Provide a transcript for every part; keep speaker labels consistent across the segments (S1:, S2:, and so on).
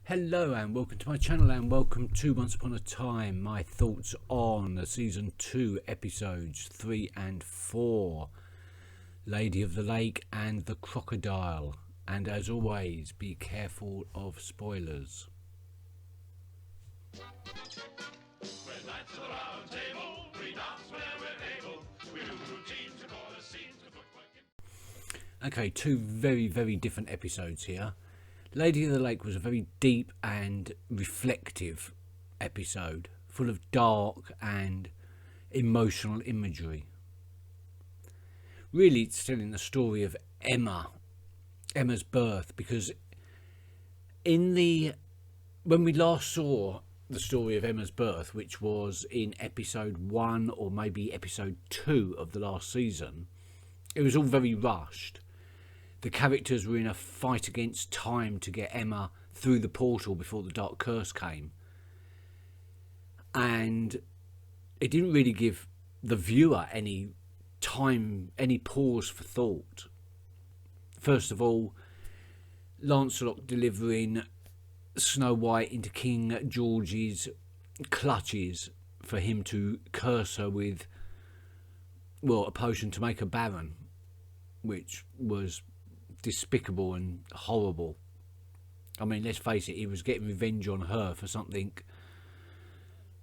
S1: Hello and welcome to my channel and welcome to Once Upon a Time, my thoughts on the season 2 episodes 3 and 4, Lady of the Lake and the Crocodile, and as always be careful of spoilers. Okay, two very different episodes here. Lady of the Lake was a very deep and reflective episode, full of dark and emotional imagery. Really, it's telling the story of Emma's birth, because when we last saw the story of Emma's birth, which was in episode 1 or maybe episode 2 of the last season, it was all very rushed. The characters were in a fight against time to get Emma through the portal before the Dark Curse came. And it didn't really give the viewer any time, any pause for thought. First of all, Lancelot delivering Snow White into King George's clutches for him to curse her with, well, a potion to make her barren, which was despicable and horrible. I mean, let's face it, he was getting revenge on her for something,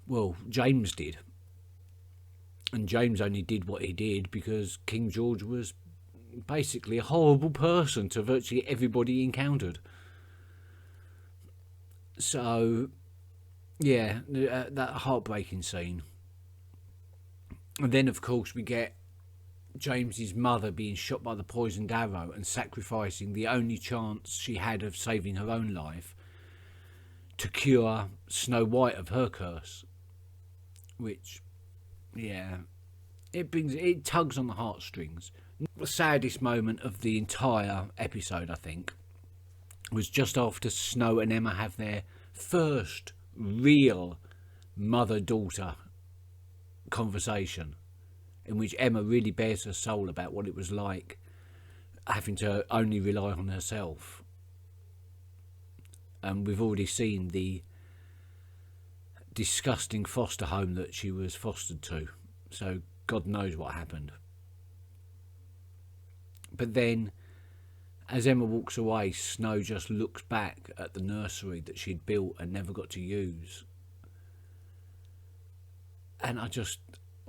S1: well, James did. And James only did what he did because King George was basically a horrible person to virtually everybody he encountered. So, yeah, that heartbreaking scene. And then, of course, we get James's mother being shot by the poisoned arrow and sacrificing the only chance she had of saving her own life to cure Snow White of her curse, which, yeah, it tugs on the heartstrings. The saddest moment of the entire episode, I think, was just after Snow and Emma have their first real mother-daughter conversation, in which Emma really bears her soul about what it was like having to only rely on herself. And we've already seen the disgusting foster home that she was fostered to, so God knows what happened. But then, as Emma walks away, Snow just looks back at the nursery that she'd built and never got to use. And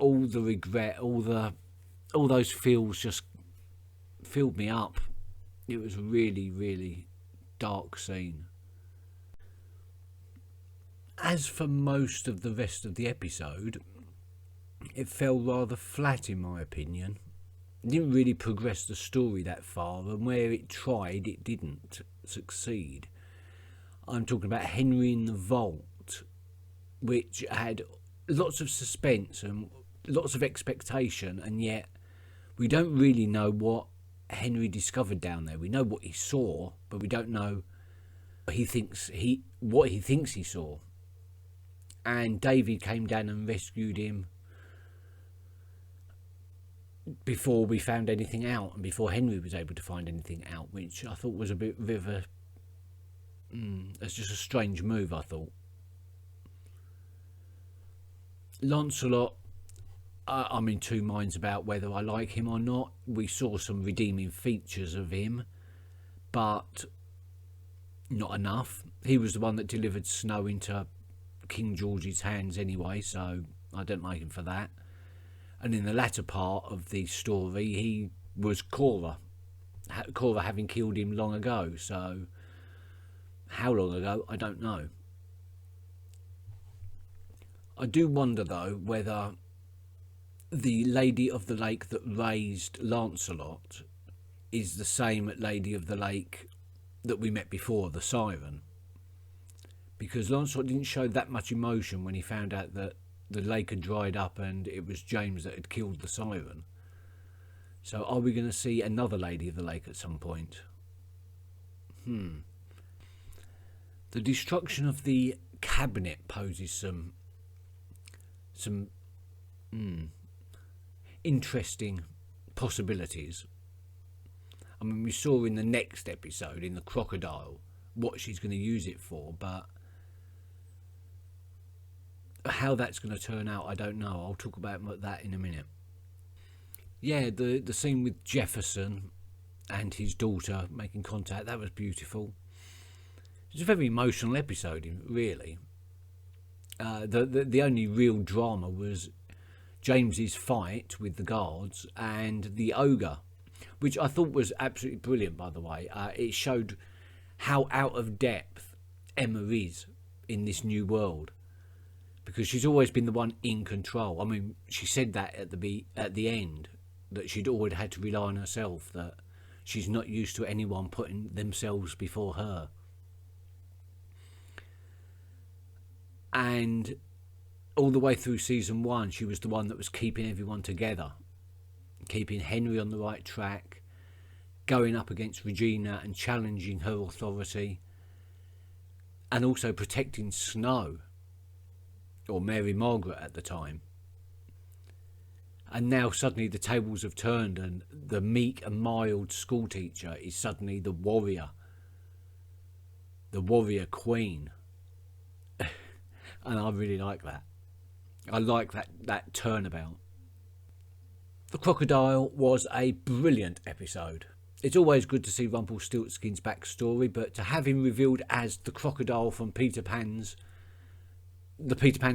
S1: all the regret, all those feels just filled me up. It was a really dark scene. As for most of the rest of the episode, it fell rather flat in my opinion. It didn't really progress the story that far, and where it tried, it didn't succeed. I'm talking about Henry in the Vault, which had lots of suspense and lots of expectation, and yet we don't really know what Henry discovered down there. We know what he saw, but we don't know what he thinks he saw. And David came down and rescued him before we found anything out, and before Henry was able to find anything out, which I thought was a bit of a it's just a strange move, I thought. Lancelot, I'm in two minds about whether I like him or not. We saw some redeeming features of him, but not enough. He was the one that delivered Snow into King George's hands anyway, so I don't like him for that. And in the latter part of the story, he was Cora having killed him long ago, so how long ago, I don't know. I do wonder, though, whether the Lady of the Lake that raised Lancelot is the same Lady of the Lake that we met before, the Siren. Because Lancelot didn't show that much emotion when he found out that the lake had dried up and it was James that had killed the Siren. So are we going to see another Lady of the Lake at some point? The destruction of the cabinet poses some interesting possibilities. I mean, we saw in the next episode, in the Crocodile, what she's going to use it for, but how that's going to turn out, I don't know. I'll talk about that in a minute. Yeah, the scene with Jefferson and his daughter making contact, that was beautiful. It was a very emotional episode, really. The only real drama was James's fight with the guards and the ogre, which I thought was absolutely brilliant, by the way. It showed how out of depth Emma is in this new world, because she's always been the one in control. I mean, she said that at the end, that she'd always had to rely on herself, that she's not used to anyone putting themselves before her. And all the way through season 1, she was the one that was keeping everyone together, keeping Henry on the right track, going up against Regina and challenging her authority, and also protecting Snow, or Mary Margaret at the time. And now suddenly the tables have turned, and the meek and mild schoolteacher is suddenly the warrior queen. And I really like that. I like that turnabout. The Crocodile was a brilliant episode. It's always good to see Rumpelstiltskin's backstory, but to have him revealed as the crocodile from the Peter Pan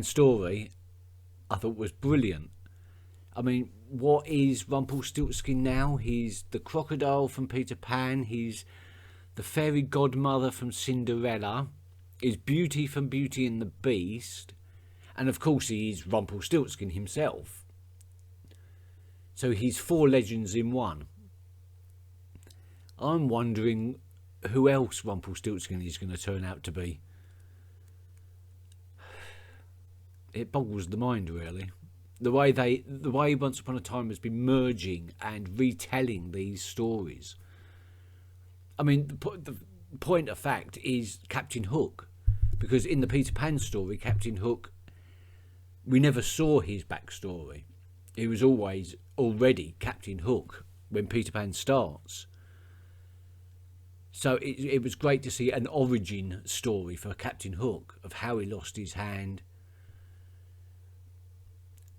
S1: story, I thought was brilliant. I mean, what is Rumpelstiltskin now? He's the crocodile from Peter Pan. He's the fairy godmother from Cinderella. He's Beauty from Beauty and the Beast. And of course he's Rumpelstiltskin himself. So he's 4 legends in one. I'm wondering who else Rumpelstiltskin is going to turn out to be. It boggles the mind, really. The way Once Upon a Time has been merging and retelling these stories. I mean, the point of fact is Captain Hook, because in the Peter Pan story, Captain Hook, we never saw his backstory. He was always already Captain Hook when Peter Pan starts. So it was great to see an origin story for Captain Hook of how he lost his hand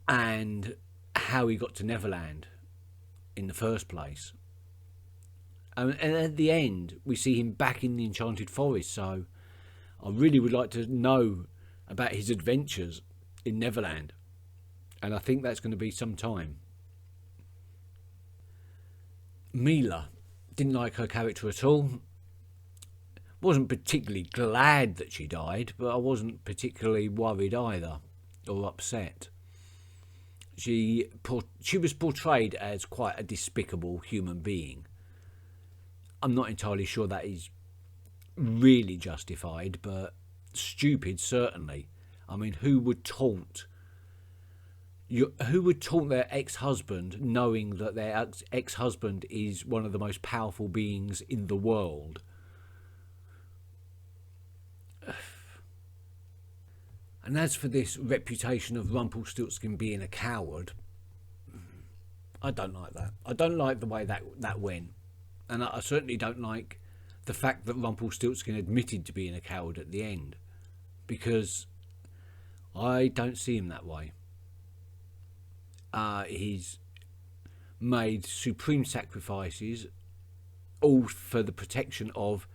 S1: and how he got to Neverland in the first place. And at the end, we see him back in the Enchanted Forest. So I really would like to know about his adventures in Neverland. And I think that's going to be some time. Mila, didn't like her character at all. Wasn't particularly glad that she died, but I wasn't particularly worried either, or upset. She was portrayed as quite a despicable human being. I'm not entirely sure that is really justified, but stupid certainly. I mean, who would taunt their ex-husband, knowing that their ex-husband is one of the most powerful beings in the world? And as for this reputation of Rumpelstiltskin being a coward, I don't like that. I don't like the way that went. And I certainly don't like the fact that Rumpelstiltskin admitted to being a coward at the end, because I don't see him that way. He's made supreme sacrifices, all for the protection of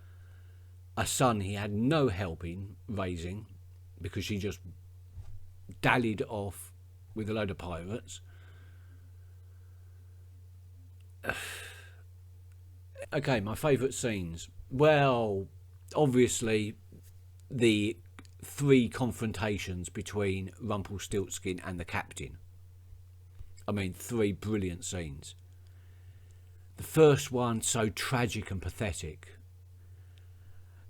S1: a son he had no help in raising, because she just dallied off with a load of pirates. Okay, my favourite scenes. Well, obviously the 3 confrontations between Rumpelstiltskin and the captain. I mean, 3 brilliant scenes. The first one, so tragic and pathetic.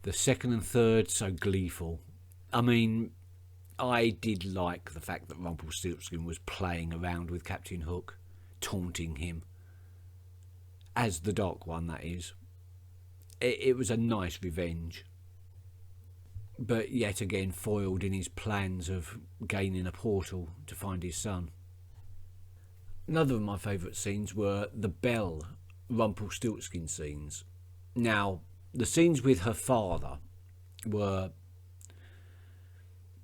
S1: The second and third, so gleeful. I mean, I did like the fact that Rumpelstiltskin was playing around with Captain Hook, taunting him. As the Dark One, that is. It was a nice revenge. But yet again foiled in his plans of gaining a portal to find his son. Another of my favourite scenes were the Belle Rumpelstiltskin scenes. Now, the scenes with her father were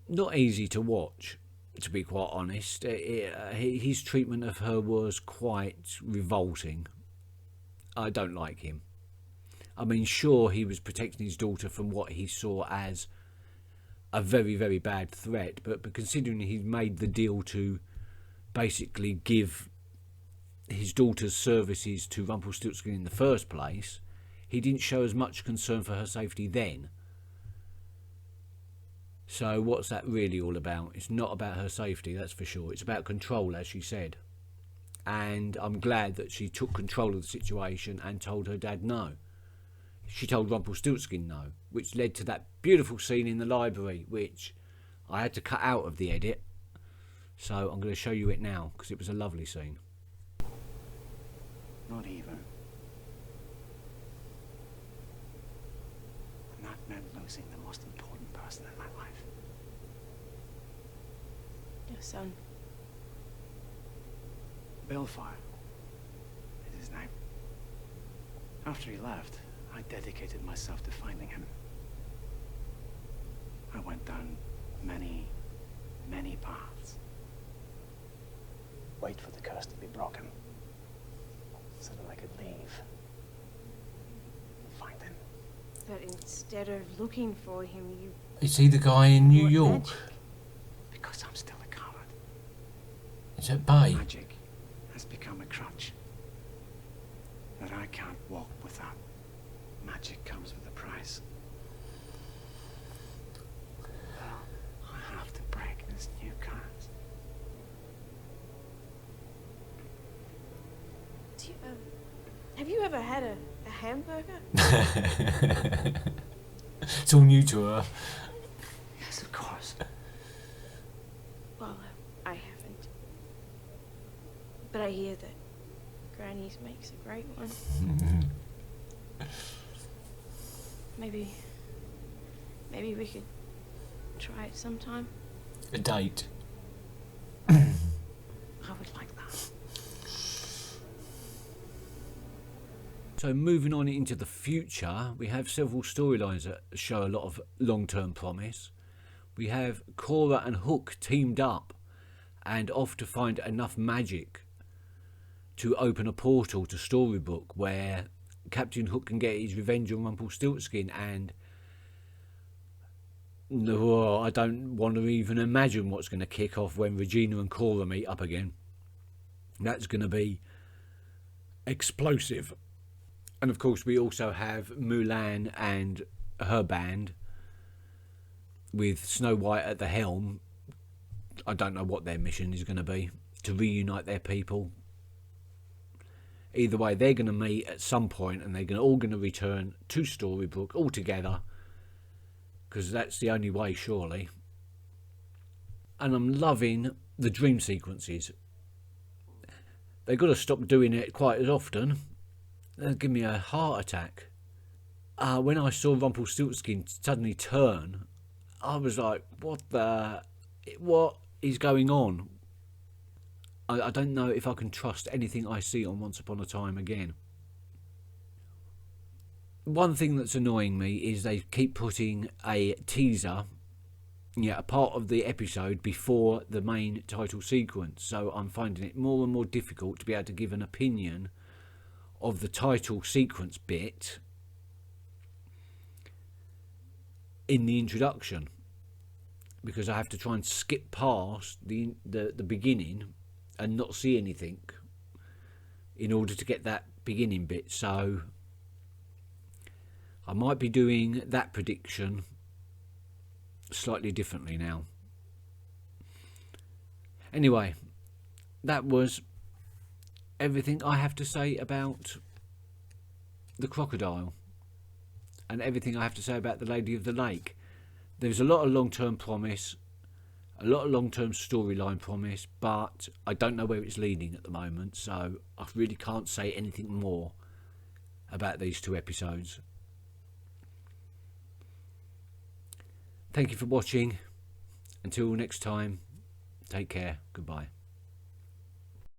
S1: not easy to watch, to be quite honest. His treatment of her was quite revolting. I don't like him. I mean, sure, he was protecting his daughter from what he saw as a very, very bad threat, but considering he made the deal to basically give his daughter's services to Rumpelstiltskin in the first place, he didn't show as much concern for her safety then. So what's that really all about? It's not about her safety, that's for sure. It's about control, as she said. And I'm glad that she took control of the situation and told her dad no. She told Rumpelstiltskin no, which led to that beautiful scene in the library, which I had to cut out of the edit. So I'm going to show you it now, because it was a lovely scene.
S2: Not even. And that meant losing the most important person in my life.
S3: Your son.
S2: Balefire is his name. After he left, I dedicated myself to finding him. I went down many, many paths. Wait for the curse to be broken, so that I could leave and find him.
S3: But instead of looking for him, you...
S1: Is he the guy in New
S3: brought
S1: York?
S3: magic.
S2: Because I'm still a coward.
S1: Is that Bay?
S2: Magic has become a crutch that I can't walk without. Magic comes with a price. Well, I have to break this new curse.
S3: Do you, have you ever had a hamburger?
S1: It's all new to her.
S2: Yes, of course.
S3: Well, I haven't. But I hear that Granny's makes a great one. Maybe we could try it sometime.
S1: A date.
S2: I would like that.
S1: So moving on into the future, we have several storylines that show a lot of long-term promise. We have Cora and Hook teamed up and off to find enough magic to open a portal to Storybook where Captain Hook can get his revenge on Rumpelstiltskin, and I don't want to even imagine what's going to kick off when Regina and Cora meet up again. That's going to be explosive. And of course we also have Mulan and her band with Snow White at the helm. I don't know what their mission is going to be, to reunite their people. Either way, they're going to meet at some point and they're all going to return to Storybook all together, because that's the only way, surely. And I'm loving the dream sequences. They've got to stop doing it quite as often. They'll give me a heart attack. When I saw Rumpelstiltskin suddenly turn, I was like, what is going on? I don't know if I can trust anything I see on Once Upon a Time again. One thing that's annoying me is they keep putting a teaser, a part of the episode before the main title sequence. So I'm finding it more and more difficult to be able to give an opinion of the title sequence bit in the introduction, because I have to try and skip past the beginning and not see anything in order to get that beginning bit. So I might be doing that prediction slightly differently now. Anyway, that was everything I have to say about the Crocodile and everything I have to say about the Lady of the Lake. There's a lot of long-term promise, a lot of long-term storyline promise, but I don't know where it's leading at the moment, so I really can't say anything more about these two episodes. Thank you for watching. Until next time, take care. Goodbye.